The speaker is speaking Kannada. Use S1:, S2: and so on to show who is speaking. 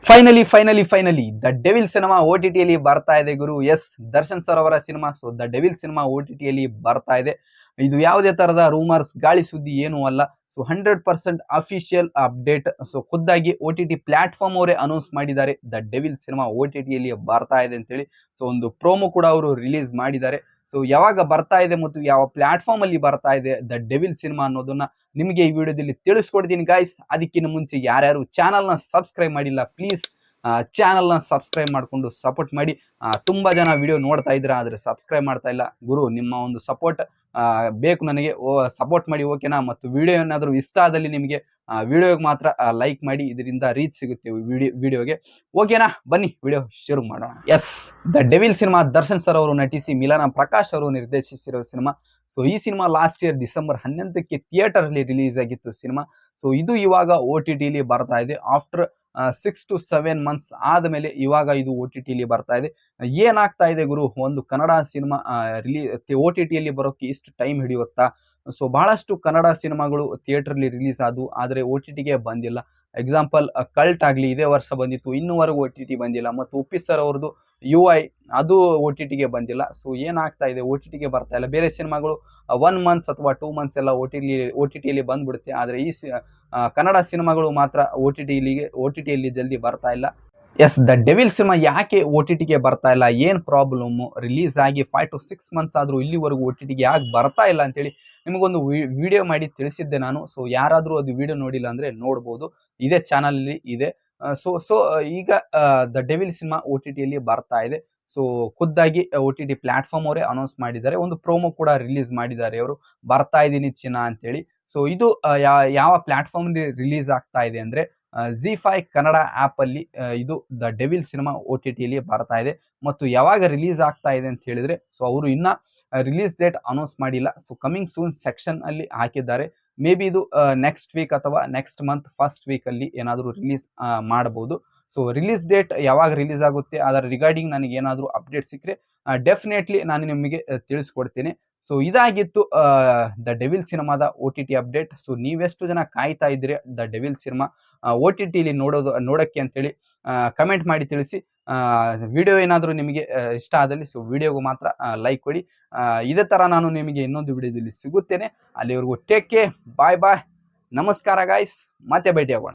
S1: Finally the devil cinema OTT ಬರ್ತಾ ಇದೆ ಗುರು. ಎಸ್, ದರ್ಶನ್ ಸರ್ ಅವರ cinema. So the devil cinema OTT ಬರ್ತಾ ಇದೆ. ಇದು ಯಾವುದೇ ತರದ ರೂಮರ್ಸ್, ಗಾಳಿ ಸುದ್ದಿ ಏನೂ ಅಲ್ಲ. So 100% official update. ಸೊ ಖುದ್ದಾಗಿ OTT ಪ್ಲಾಟ್ಫಾರ್ಮ್ ಅವರೇ ಅನೌನ್ಸ್ ಮಾಡಿದ್ದಾರೆ ದ ಡೆವಿಲ್ ಸಿನಿಮಾ OTT ಬರ್ತಾ ಇದೆ ಅಂತೇಳಿ. ಸೊ ಒಂದು ಪ್ರೋಮೋ ಕೂಡ ಅವರು ರಿಲೀಸ್ ಮಾಡಿದ್ದಾರೆ. ಸೊ ಯಾವಾಗ ಬರ್ತಾ ಇದೆ ಮತ್ತು ಯಾವ ಪ್ಲಾಟ್ಫಾರ್ಮ್ ಅಲ್ಲಿ ಬರ್ತಾ ಇದೆ ದ ಡೆವಿಲ್ ಸಿನಿಮಾ ಅನ್ನೋದನ್ನ ನಿಮಗೆ ಈ ವಿಡಿಯೋದಲ್ಲಿ ತಿಳಿಸ್ಕೊಡ್ತೀನಿ ಗೈಸ್. ಅದಕ್ಕಿಂತ ಮುಂಚೆ ಯಾರ್ಯಾರು ಚಾನಲ್ನ ಸಬ್ಸ್ಕ್ರೈಬ್ ಮಾಡಿಲ್ಲ, ಪ್ಲೀಸ್ ಚಾನಲ್ನ ಸಬ್ಸ್ಕ್ರೈಬ್ ಮಾಡಿಕೊಂಡು ಸಪೋರ್ಟ್ ಮಾಡಿ. ತುಂಬಾ ಜನ ವಿಡಿಯೋ ನೋಡ್ತಾ ಇದ್ದೀರಾ, ಆದರೆ ಸಬ್ಸ್ಕ್ರೈಬ್ ಮಾಡ್ತಾ ಇಲ್ಲ. ಗುರು, ನಿಮ್ಮ ಒಂದು ಸಪೋರ್ಟ್ ಬೇಕು ನನಗೆ. ಸಪೋರ್ಟ್ ಮಾಡಿ, ಓಕೆನಾ? ಮತ್ತು ವಿಡಿಯೋ ಏನಾದರೂ ಇಷ್ಟ ಆದಲ್ಲಿ ನಿಮಗೆ ವಿಡಿಯೋಗೆ ಮಾತ್ರ ಲೈಕ್ ಮಾಡಿ, ಇದರಿಂದ ರೀಚ್ ಸಿಗುತ್ತೆ ವಿಡಿಯೋಗೆ. ಓಕೆನಾ? ಬನ್ನಿ ವಿಡಿಯೋ ಶುರು ಮಾಡೋಣ. Yes, the devil cinema Darshan sir ಅವರು ನಟಿಸಿ ಮಿಲನ ಪ್ರಕಾಶ್ ಅವರು ನಿರ್ದೇಶಿಸಿರೋ ಸಿನಿಮಾ. ಸೊ ಈ ಸಿನಿಮಾ ಲಾಸ್ಟ್ ಇಯರ್ ಡಿಸೆಂಬರ್ 11ಕ್ಕೆ ಥಿಯೇಟರ್ ಅಲ್ಲಿ ರಿಲೀಸ್ ಆಗಿತ್ತು ಸಿನಿಮಾ. ಸೊ ಇದು ಇವಾಗ OTT ಬರ್ತಾ ಇದೆ. ಆಫ್ಟರ್ 6 to 7 months ಆದಮೇಲೆ ಇವಾಗ ಇದು OTT ಬರ್ತಾ ಇದೆ. ಏನಾಗ್ತಾ ಇದೆ ಗುರು, ಒಂದು ಕನ್ನಡ ಸಿನಿಮಾ OTT ಬರೋಕ್ಕೆ ಇಷ್ಟು ಟೈಮ್ ಹಿಡಿಯುತ್ತಾ? ಸೊ ಬಹಳಷ್ಟು ಕನ್ನಡ ಸಿನಿಮಾಗಳು ಥಿಯೇಟರ್ ರಿಲೀಸ್ ಆದವು, ಆದರೆ OTT ಬಂದಿಲ್ಲ. ಎಕ್ಸಾಂಪಲ್ ಕಲ್ಟ್ ಆಗಲಿ, ಇದೇ ವರ್ಷ ಬಂದಿತ್ತು, ಇನ್ನೂವರೆಗೂ OTT ಬಂದಿಲ್ಲ. ಮತ್ತು ಉಪ್ಪಿ ಸರ್ ಅವ್ರದ್ದು UI ಅದು OTT ಬಂದಿಲ್ಲ. ಸೊ ಏನಾಗ್ತಾ ಇದೆ, OTT ಬರ್ತಾ ಇಲ್ಲ. ಬೇರೆ ಸಿನಿಮಾಗಳು 1 month ಅಥವಾ 2 months ಎಲ್ಲ OTT ಬಂದ್ಬಿಡುತ್ತೆ, ಆದರೆ ಈ ಕನ್ನಡ ಸಿನಿಮಾಗಳು ಮಾತ್ರ OTT ಜಲ್ದಿ ಬರ್ತಾ ಇಲ್ಲ. ಎಸ್, ದ ಡೆವಿಲ್ ಸಿನಿಮಾ ಯಾಕೆ OTT ಬರ್ತಾ ಇಲ್ಲ, ಏನು ಪ್ರಾಬ್ಲಮ್? ರಿಲೀಸ್ ಆಗಿ 5 to 6 months ಆದರೂ ಇಲ್ಲಿವರೆಗೂ OTT ಯಾಕೆ ಬರ್ತಾ ಇಲ್ಲ ಅಂತೇಳಿ ನಿಮಗೊಂದು ವಿಡಿಯೋ ಮಾಡಿ ತಿಳಿಸಿದ್ದೆ ನಾನು. ಸೊ ಯಾರಾದರೂ ಅದು ವಿಡಿಯೋ ನೋಡಿಲ್ಲ ಅಂದರೆ ನೋಡ್ಬೋದು, ಇದೇ ಚಾನಲಲ್ಲಿ ಇದೆ. ಸೊ ಈಗ ದ ಡೆವಿಲ್ ಸಿನಿಮಾ OTT ಬರ್ತಾ ಇದೆ. ಸೊ ಖುದ್ದಾಗಿ OTT ಪ್ಲಾಟ್ಫಾರ್ಮ್ ಅವರೇ ಅನೌನ್ಸ್ ಮಾಡಿದ್ದಾರೆ. ಒಂದು ಪ್ರೋಮೋ ಕೂಡ ರಿಲೀಸ್ ಮಾಡಿದ್ದಾರೆ ಅವರು, ಬರ್ತಾ ಇದ್ದೀನಿ ಚಿನ್ನ ಅಂತೇಳಿ. ಸೊ ಇದು ಯಾವ ಪ್ಲಾಟ್ಫಾರ್ಮ್ ರಿಲೀಸ್ ಆಗ್ತಾ ಇದೆ ಅಂದರೆ ZEE5 ಕನ್ನಡ ಆ್ಯಪ್ ಅಲ್ಲಿ ಇದು ದ ಡೆವಿಲ್ ಸಿನಿಮಾ OTT ಬರ್ತಾ ಇದೆ. ಮತ್ತು ಯಾವಾಗ ರಿಲೀಸ್ ಆಗ್ತಾ ಇದೆ ಅಂತ ಹೇಳಿದ್ರೆ, ಸೊ ಅವರು ಇನ್ನ ರಿಲೀಸ್ ಡೇಟ್ ಅನೌನ್ಸ್ ಮಾಡಿಲ್ಲ. ಸೊ ಕಮಿಂಗ್ ಸೂನ್ ಸೆಕ್ಷನ್ ಅಲ್ಲಿ ಹಾಕಿದ್ದಾರೆ. ಮೇ ಬಿ ಇದು ನೆಕ್ಸ್ಟ್ ವೀಕ್ ಅಥವಾ ನೆಕ್ಸ್ಟ್ ಮಂತ್ ಫಸ್ಟ್ ವೀಕ್ ಅಲ್ಲಿ ಏನಾದರೂ ರಿಲೀಸ್ ಮಾಡಬಹುದು. ಸೊ ರಿಲೀಸ್ ಡೇಟ್ ಯಾವಾಗ ರಿಲೀಸ್ ಆಗುತ್ತೆ ಅದರ ರಿಗಾರ್ಡಿಂಗ್ ನನಗೆ ಏನಾದರೂ ಅಪ್ಡೇಟ್ ಸಿಕ್ಕರೆ ಡೆಫಿನೆಟ್ಲಿ ನಾನು ನಿಮಗೆ ತಿಳಿಸ್ಕೊಡ್ತೀನಿ. ಸೊ ಇದಾಗಿತ್ತು ದ ಡೆವಿಲ್ ಸಿನಿಮಾದ OTT ಅಪ್ಡೇಟ್. ಸೊ ನೀವೆಷ್ಟು ಜನ ಕಾಯ್ತಾ ಇದ್ದೀರಿ ದ ಡೆವಿಲ್ ಸಿನಿಮಾ OTT ನೋಡೋಕ್ಕೆ ಅಂತೇಳಿ ಕಮೆಂಟ್ ಮಾಡಿ ತಿಳಿಸಿ. ವಿಡಿಯೋ ಏನಾದರೂ ನಿಮಗೆ ಇಷ್ಟ ಆದಲ್ಲಿ ಸೊ ವಿಡಿಯೋಗೂ ಮಾತ್ರ ಲೈಕ್ ಕೊಡಿ. ಇದೇ ಥರ ನಾನು ನಿಮಗೆ ಇನ್ನೊಂದು ವಿಡಿಯೋದಲ್ಲಿ ಸಿಗುತ್ತೇನೆ. ಅಲ್ಲಿವರೆಗೂ ಟೇಕ್ ಕೇರ್, ಬಾಯ್ ಬಾಯ್, ನಮಸ್ಕಾರ ಗಾಯ್ಸ್, ಮತ್ತೆ ಭೇಟಿ ಆಗೋಣ.